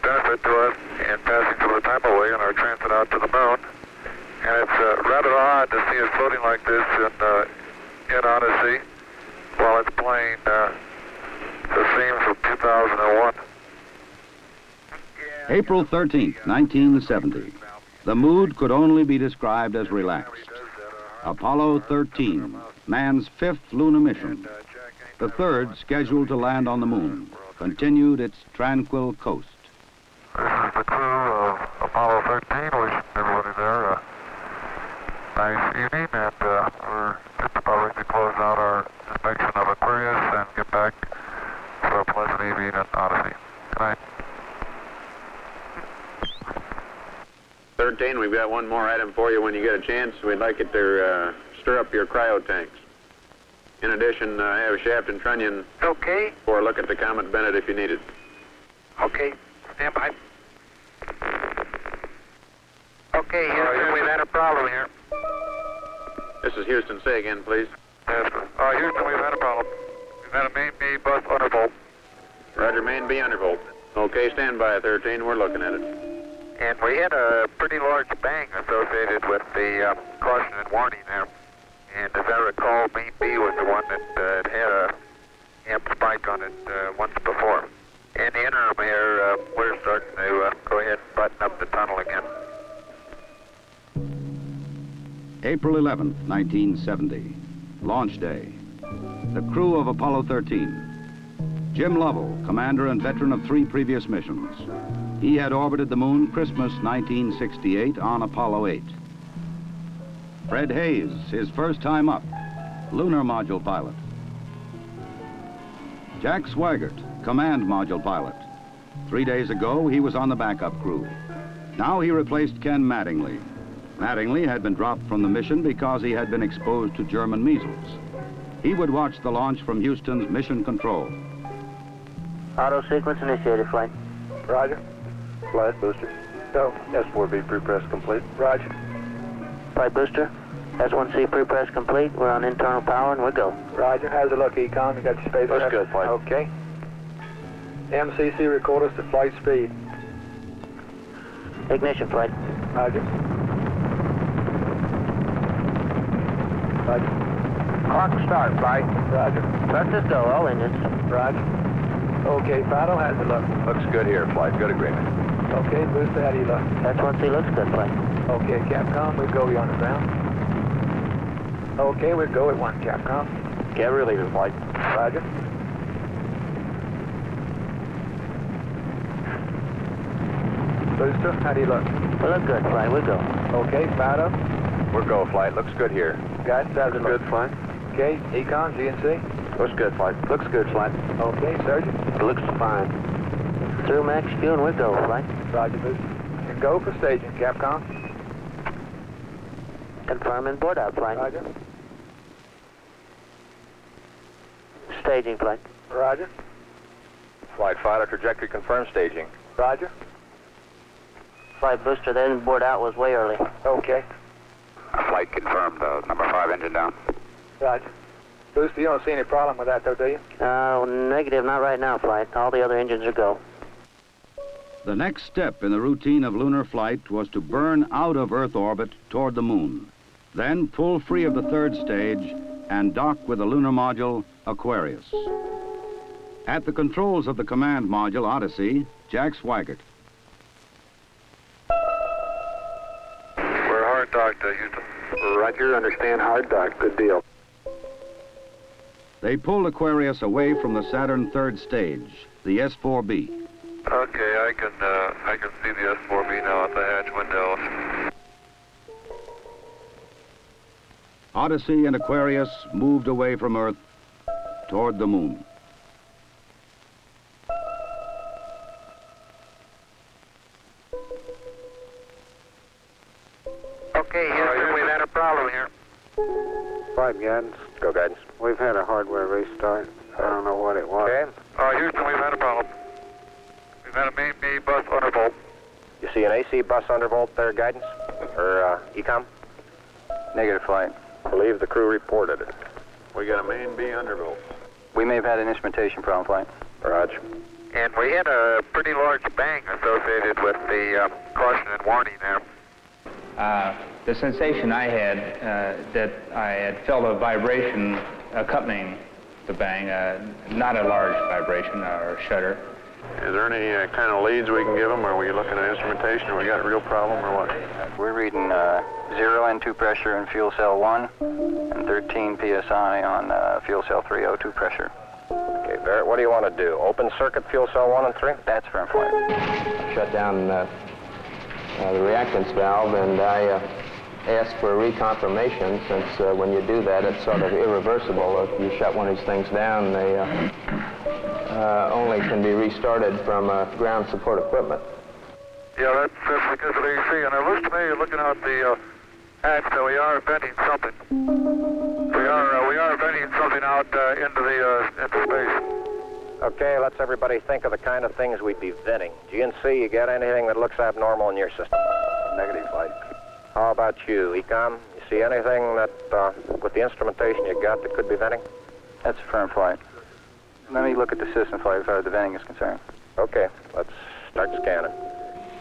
benefit to us in passing some of the time away on our transit out to the moon. And it's rather odd to see it floating like this in Odyssey while it's playing the themes of 2001. April 13th, 1970. The mood could only be described as relaxed. Apollo 13, man's fifth lunar mission. The third, scheduled to land on the moon, continued its tranquil coast. This is the crew of Apollo 13, wishing everybody there a nice evening, and we're just about ready to close out our inspection of Aquarius and get back to a pleasant evening in Odyssey. Good night. 13, we've got one more item for you when you get a chance. We'd like it to stir up your cryo tanks. In addition, I have Shaft and Trunnion Okay. for a look at the Comet Bennett if you need it. Okay. Stand by. Okay, Houston, we've had a problem here. This is Houston. Say again, please. Yes, Houston, we've had a problem. We've had a main B bus undervolt. Roger, main B undervolt. Okay, stand by, 13. We're looking at it. And we had a pretty large bang associated with the caution and warning there. And as I recall, main B was the one that had a amp spike on it once before. In the interim here, we're starting to go ahead and button up the tunnel again. April 11th, 1970. Launch day. The crew of Apollo 13. Jim Lovell, commander and veteran of 3 previous missions. He had orbited the moon Christmas 1968 on Apollo 8. Fred Hayes, his first time up, lunar module pilot. Jack Swigert, command module pilot. 3 days ago, he was on the backup crew. Now he replaced Ken Mattingly. Mattingly had been dropped from the mission because he had been exposed to German measles. He would watch the launch from Houston's mission control. Auto sequence initiated, flight. Roger. Flight booster. Go. S4B pre-press complete. Roger. Flight booster. S1C pre-press complete. We're on internal power and we'll go. Roger. How's it look, Econ? You got your space? Looks good, flight. Okay. MCC record us to flight speed. Ignition, flight. Roger. Roger. Clock start, flight. Roger. Let's just go, all engines. Roger. Okay, Fido, how's it look? Looks good here, flight. Good agreement. Okay, booster, how do you look? S1C looks good, flight. Okay, Capcom, we'll go you on the ground. Okay, we'll go at 1, Capcom. Get reliever, flight. Roger. Booster, how do you look? We look good, flight. We'll go. Okay, Fido. We're go, flight. Looks good here. Guys, how's it look? Good, flight. Okay, Econ, GNC. Looks good, flight. Looks good, flight. Okay, Surgeon. Looks fine. Through max fuel and we'll go, flight. Roger, booster. And go for staging, Capcom. Confirming board out, flight. Roger. Staging, flight. Roger. Flight fighter trajectory confirmed staging. Roger. Flight booster, then board out was way early. Okay. Flight confirmed. Number 5 engine down. Roger. Booster, you don't see any problem with that, though, do you? Negative, not right now, flight. All the other engines are go. The next step in the routine of lunar flight was to burn out of Earth orbit toward the moon, then pull free of the third stage and dock with the lunar module Aquarius. At the controls of the command module Odyssey, Jack Swigert. We're hard docked, Houston. Roger, understand hard dock. Good deal. They pulled Aquarius away from the Saturn third stage, the S4B. Okay, I can see the S4B now at the hatch window. Odyssey and Aquarius moved away from Earth toward the moon. Okay, Houston, we've had a problem here. 5 guidance. Go, guidance. We've had a hardware restart. I don't know what it was. Okay. Houston, we've had a problem. We've had a main B bus undervolt. You see an AC bus undervolt there, guidance? Or ECOM? Negative, flight. I believe the crew reported it. We got a main B undervolt. We may have had an instrumentation problem, flight. Roger. And we had a pretty large bang associated with the caution and warning there. The sensation I had, that I had felt a vibration accompanying the bang, not a large vibration or shudder. Is there any kind of leads we can give them? Are we looking at instrumentation, or we got a real problem, or what? We're reading 0 N2 pressure in fuel cell 1 and 13 PSI on fuel cell 3 O2 pressure. Okay, Barrett, what do you want to do? Open circuit fuel cell 1 and 3? That's firm flight. Shut down the reactance valve, and I asked for a reconfirmation, since when you do that, it's sort of irreversible. If you shut one of these things down, they only can be restarted from ground support equipment. Yeah, that's because of AC. And it looks to me, looking out the hatch, that we are venting something. We are venting something out into space. Okay, let's everybody think of the kind of things we'd be venting. GNC, you got anything that looks abnormal in your system? Negative flight. How about you, Ecom? You see anything that, with the instrumentation you got, that could be venting? That's firm flight. Let me look at the system flight as far as the venting is concerned. Okay, let's start scanning.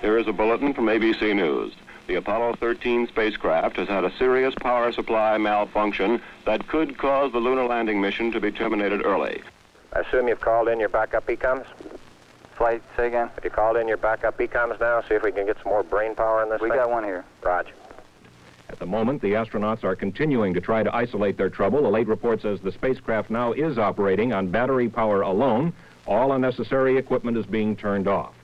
Here is a bulletin from ABC News. The Apollo 13 spacecraft has had a serious power supply malfunction that could cause the lunar landing mission to be terminated early. I assume you've called in your backup ECOMs? Flight, say again? Have you called in your backup ECOMs now? See if we can get some more brain power in this We thing? got one here. Roger. At the moment, the astronauts are continuing to try to isolate their trouble. A late report says the spacecraft now is operating on battery power alone. All unnecessary equipment is being turned off.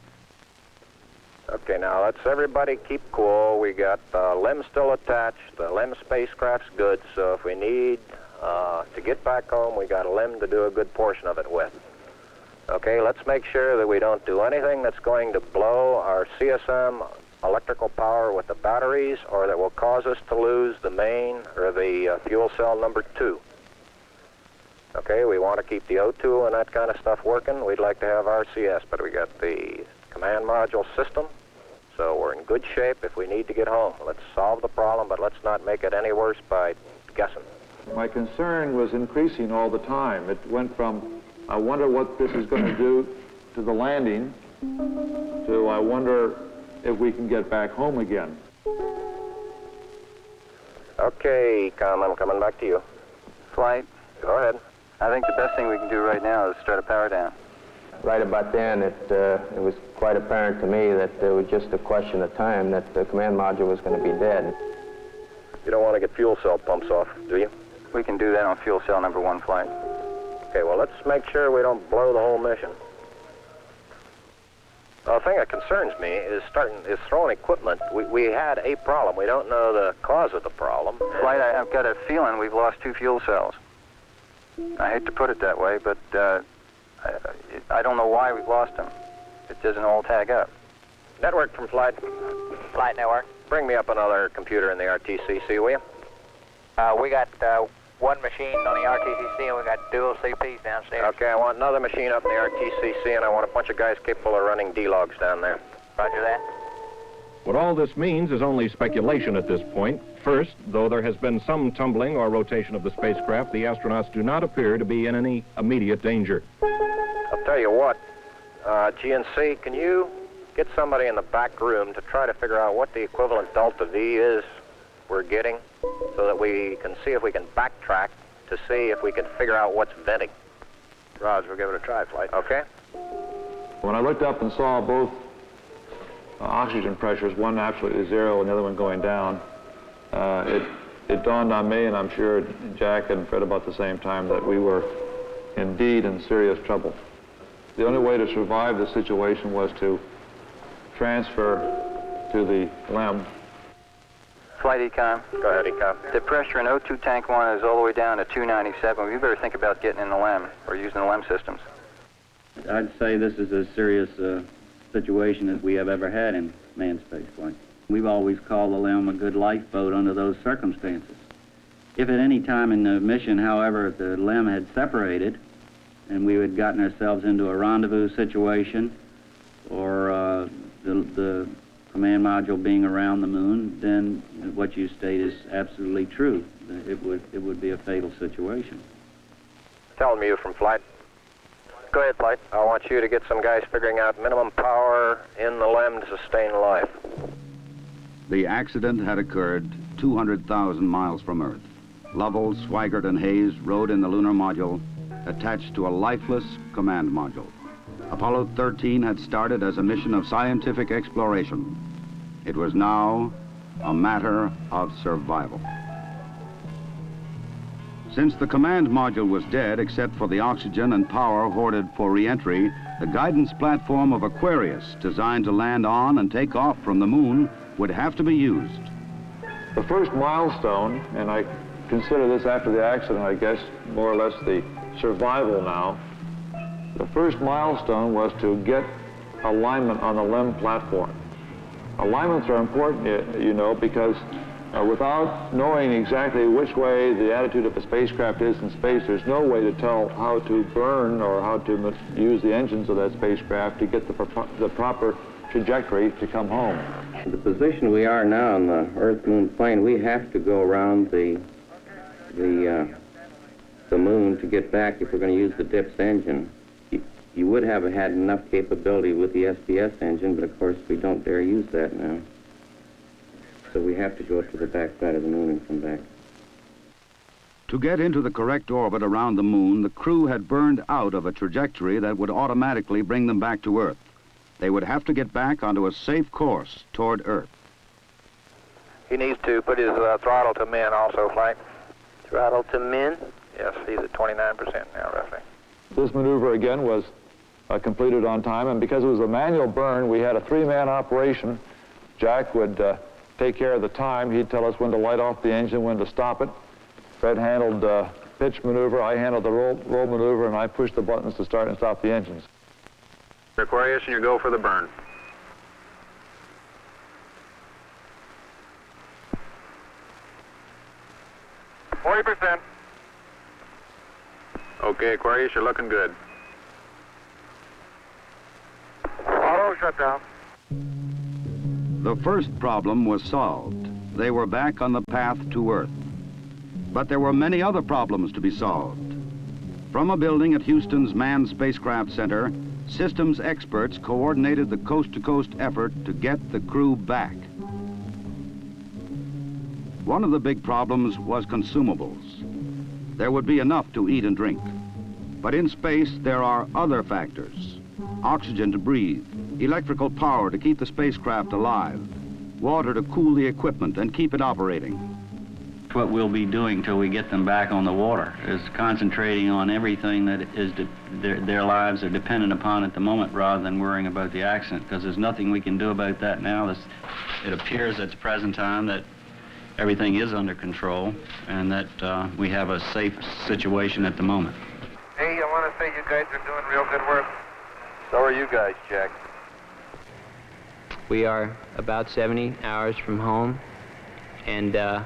Okay, now let's everybody keep cool. We got the LEM still attached. The LEM spacecraft's good, so if we need to get back home, we got a LEM to do a good portion of it with. Okay, let's make sure that we don't do anything that's going to blow our CSM electrical power with the batteries, or that will cause us to lose the main or the fuel cell number 2. Okay, we want to keep the O2 and that kind of stuff working. We'd like to have RCS, but we got the command module system, so we're in good shape if we need to get home. Let's solve the problem, but let's not make it any worse by guessing. My concern was increasing all the time. It went from, I wonder what this is going to do to the landing, to I wonder if we can get back home again. Okay, Ecom, I'm coming back to you. Flight. Go ahead. I think the best thing we can do right now is start a power down. Right about then, it was quite apparent to me that it was just a question of time that the command module was going to be dead. You don't want to get fuel cell pumps off, do you? We can do that on fuel cell number 1 flight. Okay, well, let's make sure we don't blow the whole mission. The thing that concerns me is throwing equipment. We had a problem. We don't know the cause of the problem. Flight, I've got a feeling we've lost 2 fuel cells. I hate to put it that way, but I don't know why we've lost them. It doesn't all tag up. Network from Flight. Flight network. Bring me up another computer in the RTCC, will you? We got one machine on the RTCC, and we got dual CPs downstairs. Okay, I want another machine up in the RTCC, and I want a bunch of guys capable of running D-logs down there. Roger that. What all this means is only speculation at this point. First, though there has been some tumbling or rotation of the spacecraft, the astronauts do not appear to be in any immediate danger. I'll tell you what, GNC, can you get somebody in the back room to try to figure out what the equivalent delta V is we're getting, so that we can see if we can backtrack to see if we can figure out what's venting. Roger, we'll give it a try, Flight. Okay? When I looked up and saw both oxygen pressures, one absolutely 0 and the other one going down, it dawned on me, and I'm sure Jack and Fred about the same time, that we were indeed in serious trouble. The only way to survive the situation was to transfer to the LEM. Flight Econ. Go ahead, Econ. The pressure in O2 tank 1 is all the way down to 297. We better think about getting in the LEM or using the LEM systems. I'd say this is as serious a situation as we have ever had in manned spaceflight. We've always called the LEM a good lifeboat under those circumstances. If at any time in the mission, however, the LEM had separated and we had gotten ourselves into a rendezvous situation, or the command module being around the moon, then what you state is absolutely true. It would be a fatal situation. Tell me you from Flight. Go ahead, Flight. I want you to get some guys figuring out minimum power in the LEM to sustain life. The accident had occurred 200,000 miles from Earth. Lovell, Swigert, and Hayes rode in the lunar module attached to a lifeless command module. Apollo 13 had started as a mission of scientific exploration. It was now a matter of survival. Since the command module was dead, except for the oxygen and power hoarded for re-entry, the guidance platform of Aquarius, designed to land on and take off from the moon, would have to be used. The first milestone, and I consider this after the accident, I guess, more or less the survival now. The first milestone was to get alignment on the LEM platform. Alignments are important, you know, because without knowing exactly which way the attitude of a spacecraft is in space, there's no way to tell how to burn or how to use the engines of that spacecraft to get the proper trajectory to come home. The position we are now on the Earth-Moon plane, we have to go around the moon to get back if we're going to use the Depicts engine. You would have had enough capability with the SPS engine, but of course we don't dare use that now. So we have to go to the back side of the moon and come back. To get into the correct orbit around the moon, the crew had burned out of a trajectory that would automatically bring them back to Earth. They would have to get back onto a safe course toward Earth. He needs to put his throttle to min also, Flight. Throttle to min? Yes, he's at 29% now, roughly. This maneuver, again, was completed on time, and because it was a manual burn, we had a three-man operation. Jack would take care of the time. He'd tell us when to light off the engine, when to stop it. Fred handled pitch maneuver, I handled the roll maneuver, and I pushed the buttons to start and stop the engines. Aquarius, and you go for the burn. %. Okay, Aquarius, you're looking good. Auto shut down. The first problem was solved. They were back on the path to Earth. But there were many other problems to be solved. From a building at Houston's Manned Spacecraft Center, systems experts coordinated the coast-to-coast effort to get the crew back. One of the big problems was consumables. There would be enough to eat and drink. But in space, there are other factors. Oxygen to breathe, electrical power to keep the spacecraft alive, water to cool the equipment and keep it operating. What we'll be doing till we get them back on the water is concentrating on everything that is their lives are dependent upon at the moment, rather than worrying about the accident, because there's nothing we can do about that now. It appears at the present time that everything is under control and that we have a safe situation at the moment. Hey, I want to say you guys are doing real good work. So are you guys, Jack. We are about 70 hours from home, and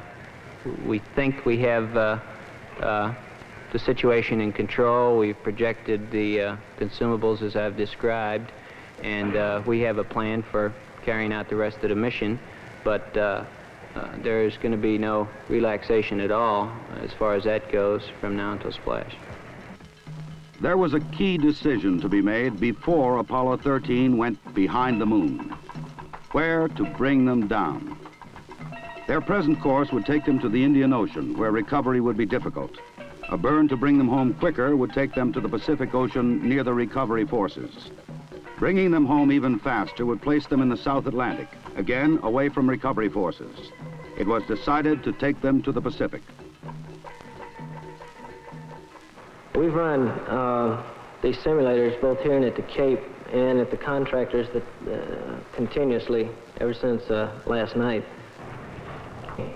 we think we have the situation in control. We've projected the consumables as I've described, and we have a plan for carrying out the rest of the mission, but there's going to be no relaxation at all as far as that goes from now until splash. There was a key decision to be made before Apollo 13 went behind the moon. Where to bring them down. Their present course would take them to the Indian Ocean, where recovery would be difficult. A burn to bring them home quicker would take them to the Pacific Ocean near the recovery forces. Bringing them home even faster would place them in the South Atlantic, again away from recovery forces. It was decided to take them to the Pacific. We've run these simulators both here and at the Cape and at the contractors that continuously ever since last night.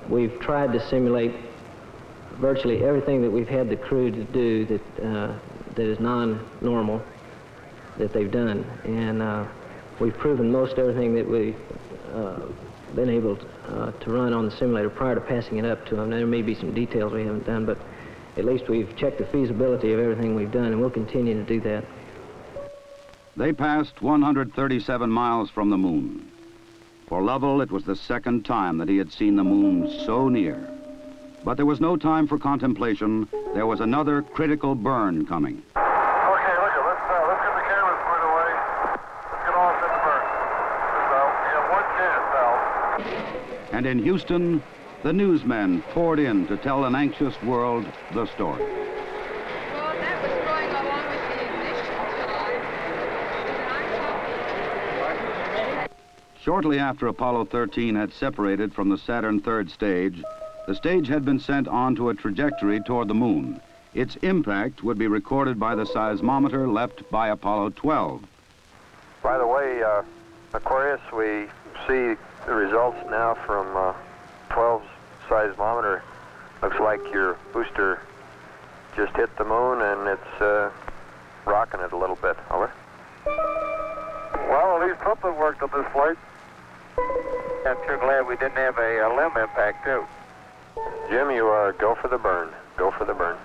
We've tried to simulate virtually everything that we've had the crew to do that is non-normal that they've done, and we've proven most everything that we've been able to run on the simulator prior to passing it up to them. Now, there may be some details we haven't done, but at least we've checked the feasibility of everything we've done, and we'll continue to do that. They passed 137 miles from the moon. For Lovell, it was the second time that he had seen the moon so near. But there was no time for contemplation. There was another critical burn coming. Okay, look, let's And in Houston, the newsmen poured in to tell an anxious world the story. Well, that was going along with the ignition time. Shortly after Apollo 13 had separated from the Saturn third stage, the stage had been sent on to a trajectory toward the moon. Its impact would be recorded by the seismometer left by Apollo 12. By the way, Aquarius, we see the results now from 12's seismometer. Looks like your booster just hit the moon and it's rocking it a little bit. Over. Well, at least something worked on this flight. I'm sure glad we didn't have a limb impact, too. Jim, you go for the burn. Go for the burn.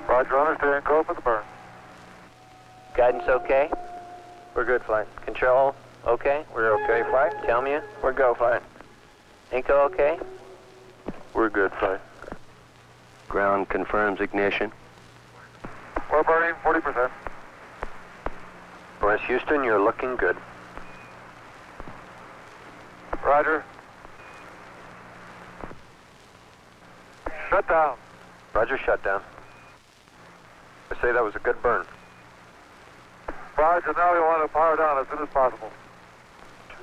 Roger, understand. Go for the burn. Guidance okay? We're good, flight. Control okay? We're okay, flight. Tell me we're go, flight. Inco okay? We're good, flight. Ground confirms ignition. We're burning 40%. West Houston, you're looking good. Roger. Shut down. Roger, shut down. I say that was a good burn. Roger, now we want to power down as soon as possible.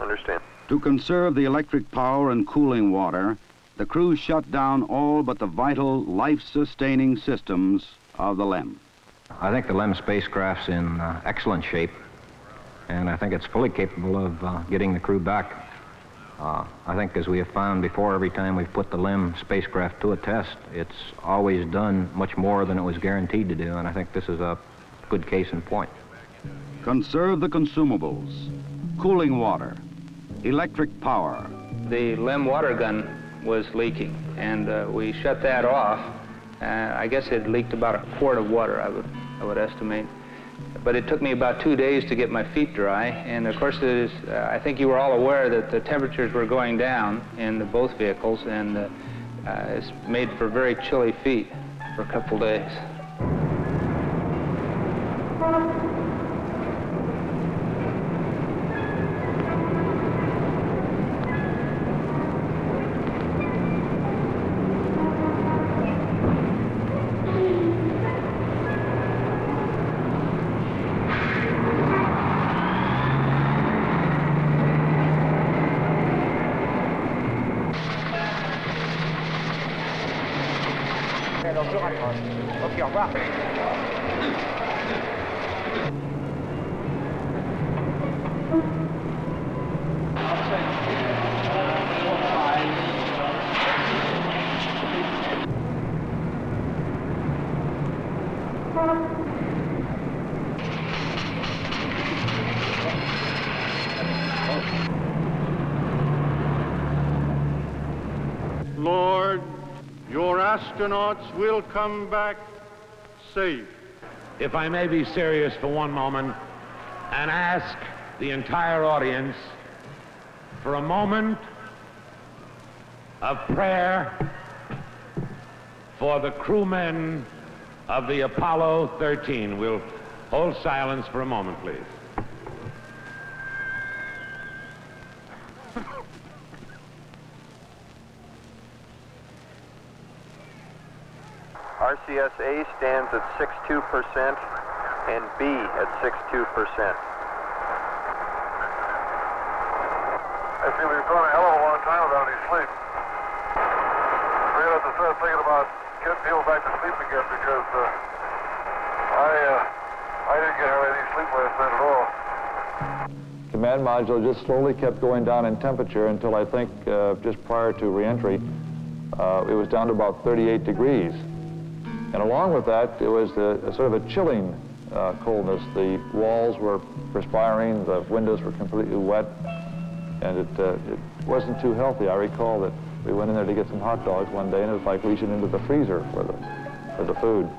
Understand. To conserve the electric power and cooling water, the crew shut down all but the vital, life-sustaining systems of the LEM. I think the LEM spacecraft's in excellent shape, and I think it's fully capable of getting the crew back. I think, as we have found before, every time we've put the LEM spacecraft to a test, it's always done much more than it was guaranteed to do, and I think this is a good case in point. Conserve the consumables, cooling water, electric power. The LEM water gun was leaking, and we shut that off. I guess it leaked about a quart of water, I would estimate. But it took me about 2 days to get my feet dry, and of course, I think you were all aware that the temperatures were going down in both vehicles, and it's made for very chilly feet for a couple days. Ok, au revoir. Lord, your astronauts will come back safe. If I may be serious for one moment and ask the entire audience for a moment of prayer for the crewmen of the Apollo 13. We'll hold silence for a moment, please. RCS-A stands at 62% and B at 62%. I see we've gone a hell of a long time without any sleep. We have to start thinking about getting people back to sleep again because I didn't get any sleep last night at all. Command module just slowly kept going down in temperature until I think just prior to reentry, it was down to about 38 degrees. And along with that, it was a sort of a chilling coldness. The walls were perspiring, the windows were completely wet, and it wasn't too healthy. I recall that we went in there to get some hot dogs one day, and it was like reaching into the freezer for the food.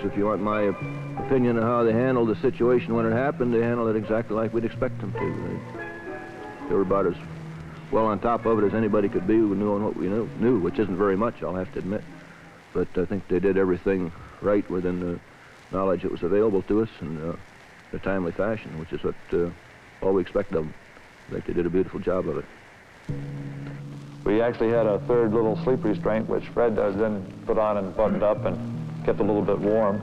If you want my opinion of how they handled the situation when it happened, they handled it exactly like we'd expect them to. They were about as well on top of it as anybody could be, knowing what we knew, which isn't very much, I'll have to admit. but I think they did everything right within the knowledge that was available to us in a timely fashion, which is what all we expect of them. I think they did a beautiful job of it. We actually had a third little sleep restraint, which Fred then put on and buttoned up and kept a little bit warm.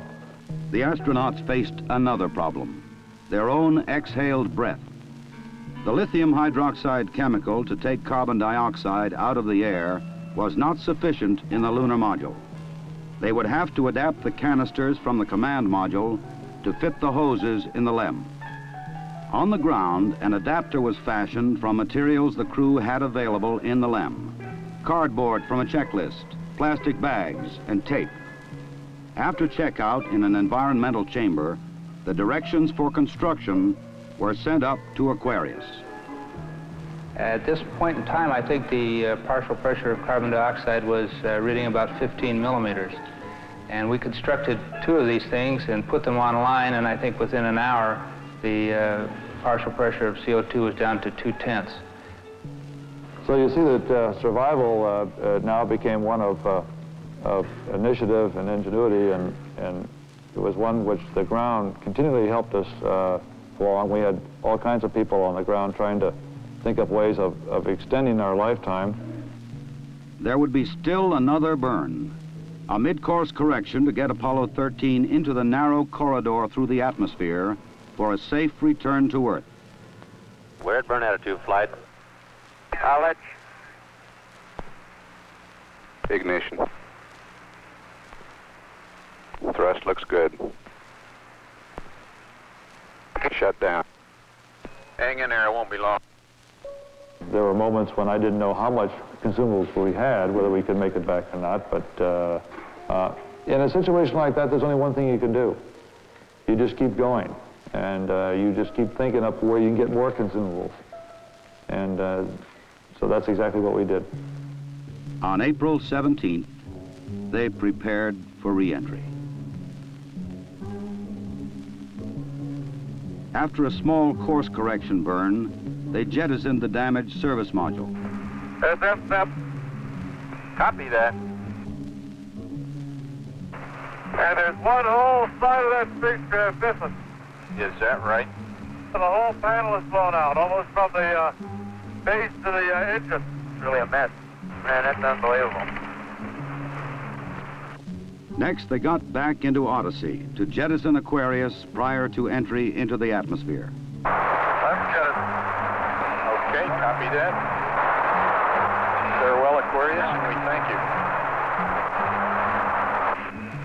The astronauts faced another problem, their own exhaled breath. The lithium hydroxide chemical to take carbon dioxide out of the air was not sufficient in the lunar module. They would have to adapt the canisters from the command module to fit the hoses in the LEM. On the ground, an adapter was fashioned from materials the crew had available in the LEM. Cardboard from a checklist, plastic bags, and tape. After checkout in an environmental chamber, the directions for construction were sent up to Aquarius. At this point in time, I think the partial pressure of carbon dioxide was reading about 15 millimeters. And we constructed 2 of these things and put them online, and I think within an hour, the partial pressure of CO2 was down to 0.2. So you see that survival now became one of initiative and ingenuity, and it was one which the ground continually helped us along. We had all kinds of people on the ground trying to think of ways of extending our lifetime. There would be still another burn, a mid-course correction to get Apollo 13 into the narrow corridor through the atmosphere for a safe return to Earth. We're at burn attitude, flight. Knowledge. Ignition. Thrust looks good. Shut down. Hang in there, it won't be long. There were moments when I didn't know how much consumables we had, whether we could make it back or not, but in a situation like that, there's only one thing you can do. You just keep going, and you just keep thinking up where you can get more consumables. And so that's exactly what we did. On April 17th, they prepared for re-entry. After a small course correction burn, they jettisoned the damaged service module. SF. Copy that. And there's one whole side of that spacecraft missing. Is that right? The whole panel is blown out, almost from the base to the engine. It's really a mess. Man, that's unbelievable. Next, they got back into Odyssey to jettison Aquarius prior to entry into the atmosphere. Let's get it. Okay, copy that. Farewell, Aquarius, and we thank you.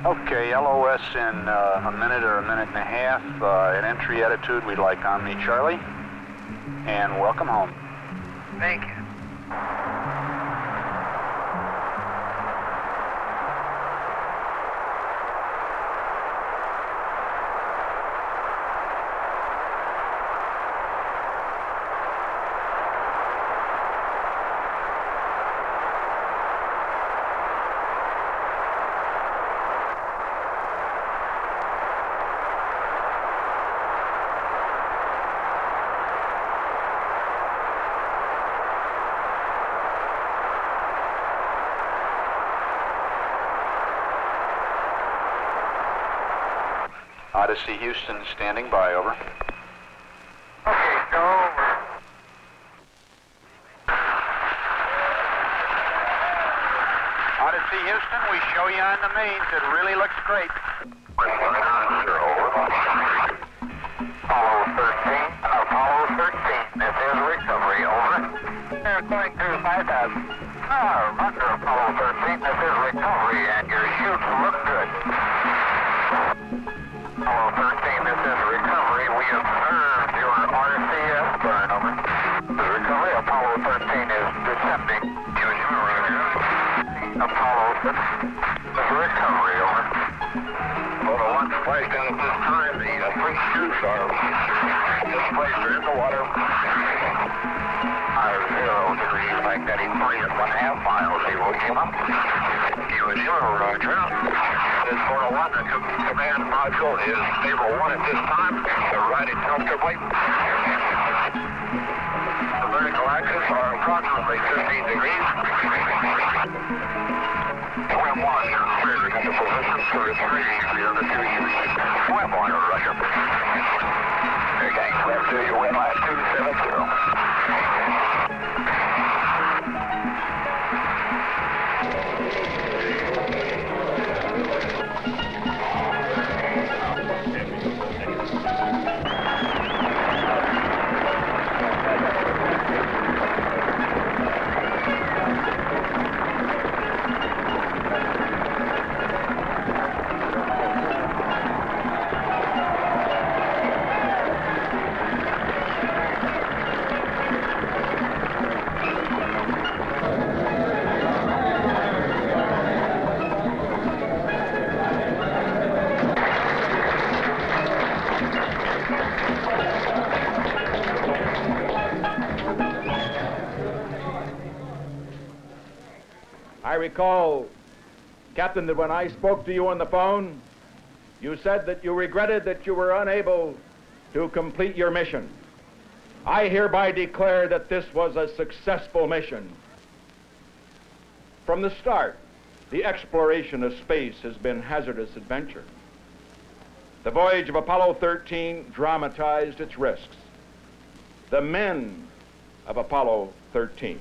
Okay, LOS in a minute or a minute and a half. At entry attitude, we'd like Omni Charlie. And welcome home. Thank you. Odyssey Houston standing by, over. Okay, go over. Odyssey Houston, we show you on the mains. It really looks great. Apollo 13, this is recovery, over. They're going through 5,000. Under Apollo 13, this is recovery, and your chutes look good. Apollo 13, this is recovery. We observed your RCS burn, over. The recovery, Apollo 13 is descending. Apollo 6, this is recovery, over. Well, the one splashed in at this time, the three chutes are displaced in the water. 0 degrees, magnetic 3.5 miles, Evo Lima. Evo Lima, roger. This 401, the command module is stable 1 at this time. They're riding comfortably. The vertical axis are approximately 15 degrees. Web 1, you're cleared to get the position for 3, the other 2 you received. Web 1, Roger. Okay, Web 2, your wind line 270. I recall, Captain, that when I spoke to you on the phone, you said that you regretted that you were unable to complete your mission. I hereby declare that this was a successful mission. From the start, the exploration of space has been hazardous adventure. The voyage of Apollo 13 dramatized its risks. The men of Apollo 13,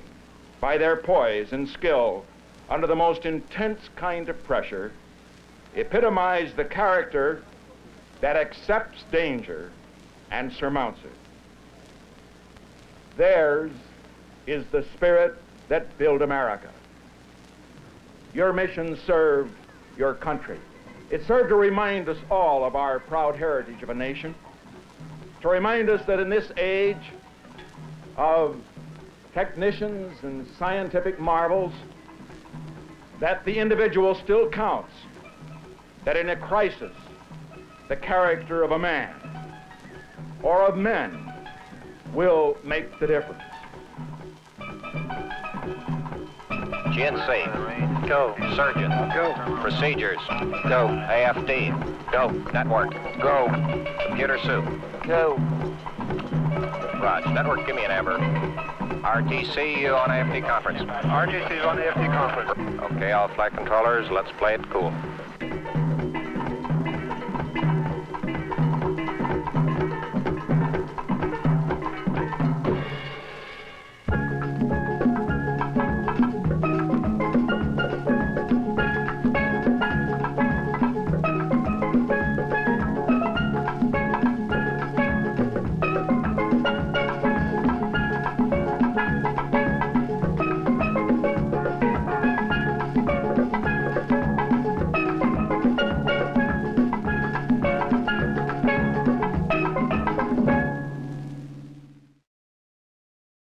by their poise and skill under the most intense kind of pressure, epitomized the character that accepts danger and surmounts it. Theirs is the spirit that built America. Your mission served your country. It served to remind us all of our proud heritage of a nation, to remind us that in this age of technicians and scientific marvels, that the individual still counts, that in a crisis, the character of a man or of men will make the difference. GNC. Go. Surgeon. Go. Procedures. Go. AFD. Go. Network. Go. Computer soup. Go. Raj, network, give me an amber. RTC on AFD conference. RTC's on the AFD conference. Okay, all flight controllers, let's play it cool.